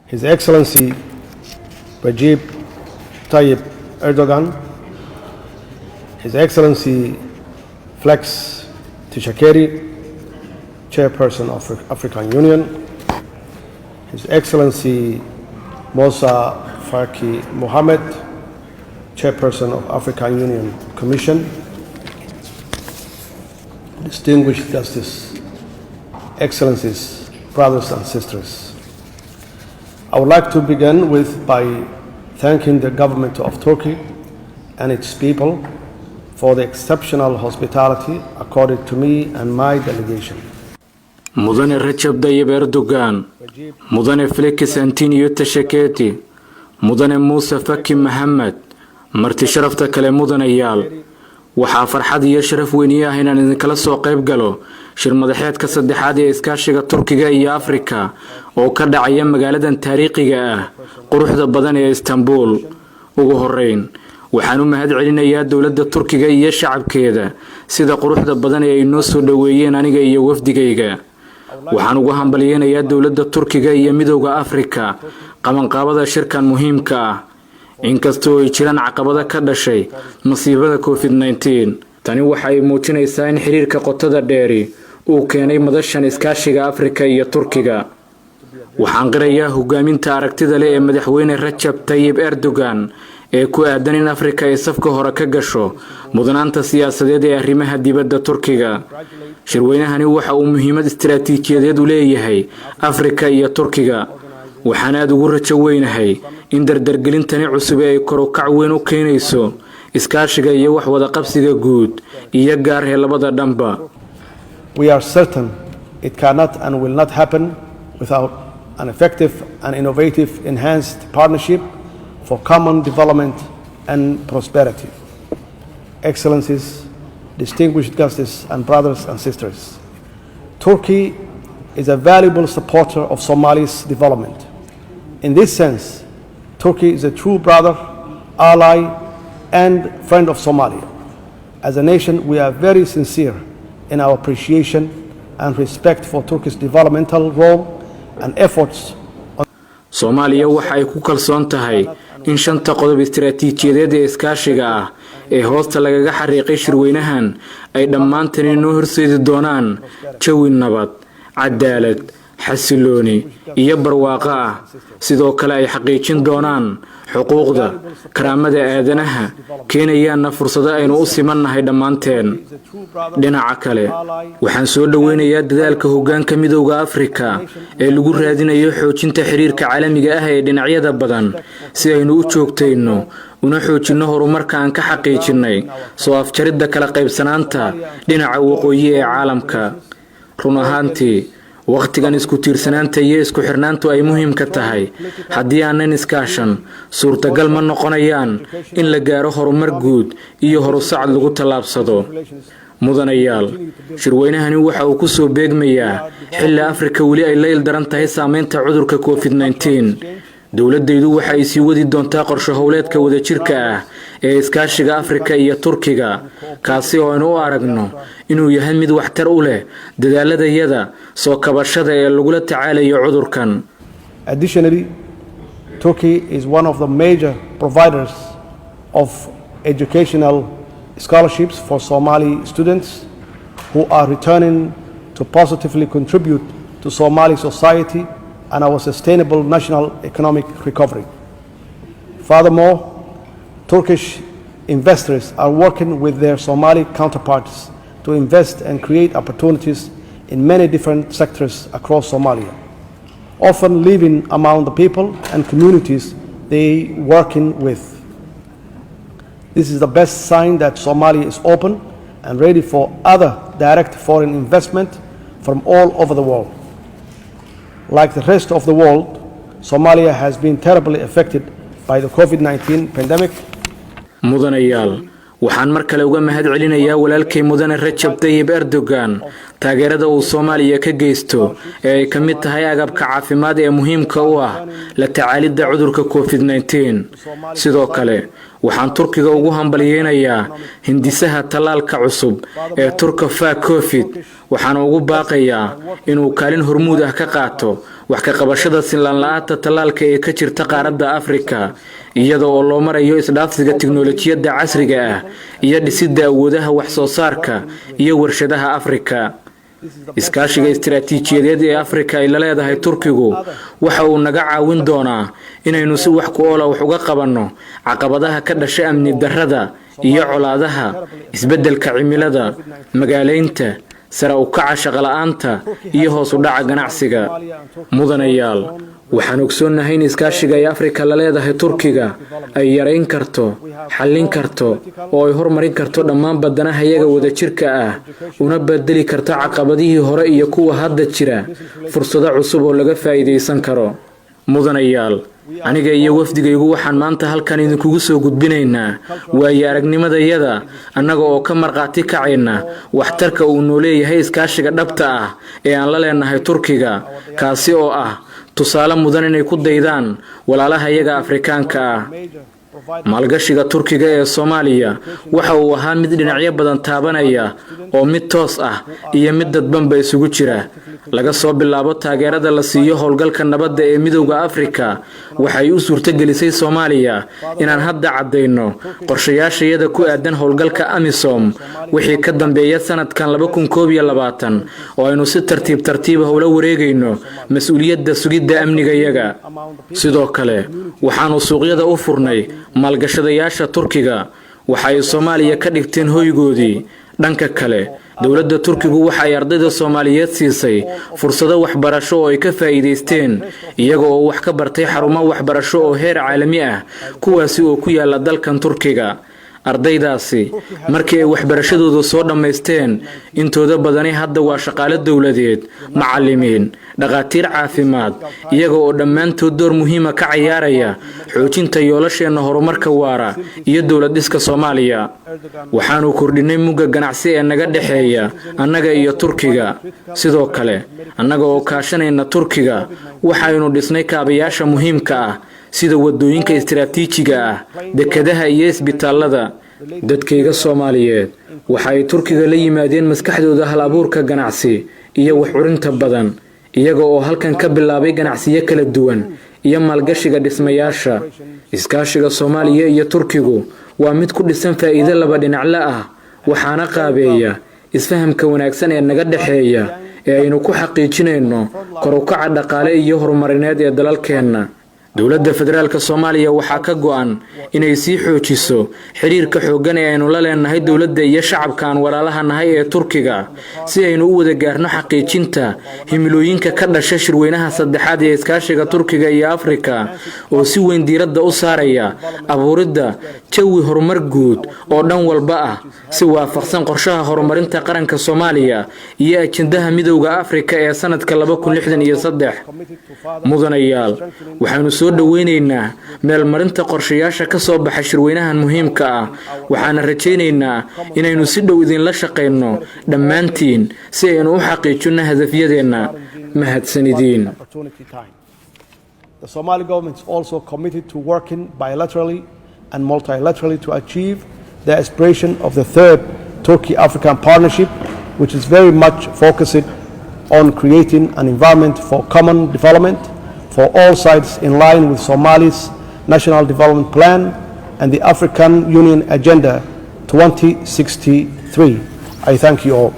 His Excellency Recep Tayyip Erdogan, His Excellency Flex Tishakeri, Chairperson of African Union, His Excellency Musa Faki Mohammed, Chairperson of African Union Commission, distinguished Justice, Excellencies, brothers and sisters. I would like to begin by thanking the government of Turkey and its people for the exceptional hospitality accorded to me and my delegation. Mudane Recep Tayyip Erdogan, Mudane Flex Tishakeri, Mudane Musa Faki Mohammed, marti sharafta kale mudanayaal waxaa farxad iyo sharaf weyn ah inaan idin kala soo qayb galo shir madaxeedka saddexaad ee iskaashiga Turkiga iyo Afrika oo ka dhacaya magaaladan taariikhiga ah quruxda badan ee Istanbul. ugu horeyn waxaan u mahad celinayaa dawladda Turkiga iyo shacabkeeda sida quruxda badan ee ay noo soo dhaweeyeen aniga iyo wafdigayga. waxaan ugu hambalyeeyaa dawladda Turkiga iyo midowga Afrika qabanqaabada shirkan muhiimka ah inkastoo ay jiraan caqabado ka dhashay masiibada COVID-19. tani waxay muujinaysaa in xiriirka qotada dheeri uu keenay madashan iskaashiga Afrika iyo Turkiga. waxaan qirayaa hogaaminta aragtida leh ee madaxweyne Recep Tayyip Erdogan ee ku aadan in Afrika ay safka hore ka gasho mudnaanta siyaasadeed ee arrimaha dibadda Turkiga. shirweynahani waxa uu muhiimad istiraatiijiyadeed u leeyahay Afrika iyo Turkiga. waxaan aad ugu rajo weynahay in dardargelintani cusub ay kor u kac weyn u keenayso iskaashiga iyo wax wada qabsiga guud iyo gaar ah labada dhanba. We are certain it cannot and will not happen without an effective and innovative enhanced partnership for common development and prosperity. Excellencies, distinguished guests and brothers and sisters, Turkey is a valuable supporter of Somali's development. In this sense, Turkey is a true brother, ally, and friend of Somalia. As a nation, we are very sincere in our appreciation and respect for Turkey's developmental role and efforts. Somalia waxa ay ku kalsoon tahay in shanta qodob istiraatiijiyadeed ee iskaashiga ah ee hoosta lagaga xariiqay shirweynahan ay dhammaanteen inoo horseedi doonaan jawi nabad, cadaalad, xasilooni iyo barwaaqo ah. sidoo kale ay xaqiijin doonaan xuquuqda karaamada aadanaha keenayana fursado aynu u simannahay dhammaanteen. dhinaca kale waxaan soo dhaweynayaa dadaalka hoggaanka midowga Afrika ee lagu raadinayo xoojinta xiriirka caalamiga ah ee dhinacyada badan si aynu u joogtayno una xoojino horumarka aan ka xaqiijinay soo afjaridda kala qaybsanaanta dhinaca waqooyi ee caalamka. run ahaantii waqtigan isku tiirsanaanta iyo isku xirnaantu ay muhiim ka tahay haddii aanan iskaashan suurtagal ma noqonayaan in la gaaro horumar guud iyo horusocod lagu tallaabsado. mudanayaal shirweynahani waxa uu ku soo beegmayaa xilli Afrika weli ay la ildaran tahay saameynta cudurka COVID-19. dawladdeedu waxa ay sii wadi doontaa qorshe howleedka wadajirka ah ee iskaashiga Afrika iyo Turkiga kaasi oo aynu u aragno inuu yahay mid waxtar u leh dadaaladayada soo kabashada ee lagula tacaalayo cudurkan. Additionally, Turkey is one of the major providers of educational scholarships for Somali students who are returning to positively contribute to Somali society and our sustainable national economic recovery. Furthermore, Turkish investors are working with their Somali counterparts to invest and create opportunities in many different sectors across Somalia, often living among the people and communities they working with. This is the best sign that Somalia is open and ready for other direct foreign investment from all over the world. Like the rest of the world, Somalia has been terribly affected by the COVID-19 pandemic. mudanayaal waxaan mar kale uga mahad celinayaa walaalkay mudane Recep Tayyip Erdogan taageerada uu Soomaaliya ka geysto ee ay ka mid tahay agabka caafimaad ee muhiimka u ah la tacaalidda cudurka COVID-19. sidoo kale waxaan Turkiga ugu hambalyeeyaa hindisaha talaalka cusub ee Turka Covid waxaan ugu baaqayaa inuu kaalin hormuud ah ka qaato wax ka qabashada sinlaan la'aanta tallaalka ee ka jirta qaaradda Afrika iyada oo loo marayo isdhaafsiga tiknoolajiyadda casriga ah iyo dhisidda awoodaha wax soo saarka iyo warshadaha Afrika. iskaashiga istiraatiijiyadeed ee Afrika ay la leedahay Turkigu waxa uu naga caawin doonaa inaynu si wax ku ool ah wax uga qabanno caqabadaha ka dhashay amni darrada iyo colaadaha isbeddelka cimilada magaaleynta sare u kaca shaqo la'aanta iyo hoos u dhaca ganacsiga. mudanayaal waxaan ogsoonahay in iskaashiga ay Afrika la leedahay Turkiga ay yareyn karto xallin karto oo ay horumarin karto dhammaan badanaha iyaga wada jirka ah una bedeli karto caqabadihii hore iyo kuwa hadda jira fursado cusub oo laga faa'iideysan karo. mudanayaal aniga iyo wafdigaygu waxaan maanta halkan idinkugu soo gudbinaynaa waayo aragnimadayada annaga oo ka marqaati kacayna waxtarka uu noo leeyahay iskaashiga dhabta ah ee aan la leenahay Turkiga kaasi oo ah tusaale mudan inay ku daydaan walaalaha iyaga Afrikaanka ah. maalgashiga Turkiga ee Soomaaliya waxa uu ahaa mid dhinacyo badan taabanaya oo mid toos ah iyo mid dadbanba isugu jira. laga soo bilaabo taageerada la siiyo howlgalka nabadda ee Midowga Afrika waxay u suurtagelisay Soomaaliya inaan hadda cadeyno qorshayaashayada ku aadan howlgalka AMISOM wixii ka dambeeya sanadkan 2021 oo aynu si tartiib ah ula wareegayno mas'uuliyadda sugidda amniga iyaga. sidoo kale waxaanu suuqyada u furnay maalgashadayaasha Turkiga waxay Soomaaliya ka dhigteen hoygoodii. dhanka kale dawladda Turkigu waxay ardayda Soomaaliyeed siisay fursado waxbarasho oo ay ka faa'iideysteen iyaga oo wax ka bartay xarumo waxbarasho oo heer caalami ah kuwaasi oo ku yaala dalkan Turkiga. ardaydaasi markii ay waxbarashadooda soo dhameysteen intooda badani hadda waa shaqaale dawladeed macallimiin dhaqaatiir caafimaad iyaga oo dhammaantood door muhiim ah ka ciyaaraya xoojinta yoolasheena horumarka waara iyo dawlad dhiska Soomaaliya. waxaanu kordhinay mugga ganacsi ee naga dhaxeeya annaga iyo Turkiga. sidoo kale annaga oo kaashanayna Turkiga waxaanu dhisnay kaabayaasha muhiimka ah sida wadooyinka istiraatiijiga ah dekedaha iyo isbitaalada. dadkayga Soomaaliyeed waxay Turkiga la yimaadeen maskaxdooda hal abuurka ganacsi iyo wax urinta badan iyaga oo halkan ka bilaabay ganacsiyo kala duwan iyo maalgashiga dhismayaasha. iskaashiga Soomaaliya iyo Turkigu waa mid ku dhisan faa'iido laba dhinacle ah waxaana qaabeeya isfahamka wanaagsan ee naga dhaxeeya ee aynu ku xaqiijinayno kor u kaca dhaqaale iyo horumarineed ee dalalkeena. dawladda federaalka Soomaaliya waxa ka go'an inay sii xoojiso xiriirka xooggan ee aynu la leenahay dawladda iyo shacabkan walaalaha nahay ee Turkiga si aynu u wada gaarno xaqiijinta himilooyinka ka dhashay shirweynaha saddexaad ee iskaashiga Turkiga iyo Afrika oo si weyn diiradda u saaraya abuuridda jawi horumar guud oo dhan walba ah si waafaqsan qorshaha horumarinta qaranka Soomaaliya iyo ajendaha Midowga Afrika ee sanadka 2063. mudanayaal waxaanu soo dhaweynaynaa meel marinta qorshayaasha ka soo baxay shirweynahan muhiimka ah waxaana rajaynaynaa inaynu si dhow idin la shaqeyno dhammaantiin si aynu u xaqiijino hadafyadeena. mahadsanidin. The Somali government is also committed to working bilaterally and multilaterally to achieve the aspiration of the third Turkey-African partnership, which is very much focused on creating an environment for common development for all sides in line with Somali's National Development Plan and the African Union Agenda 2063. I thank you all.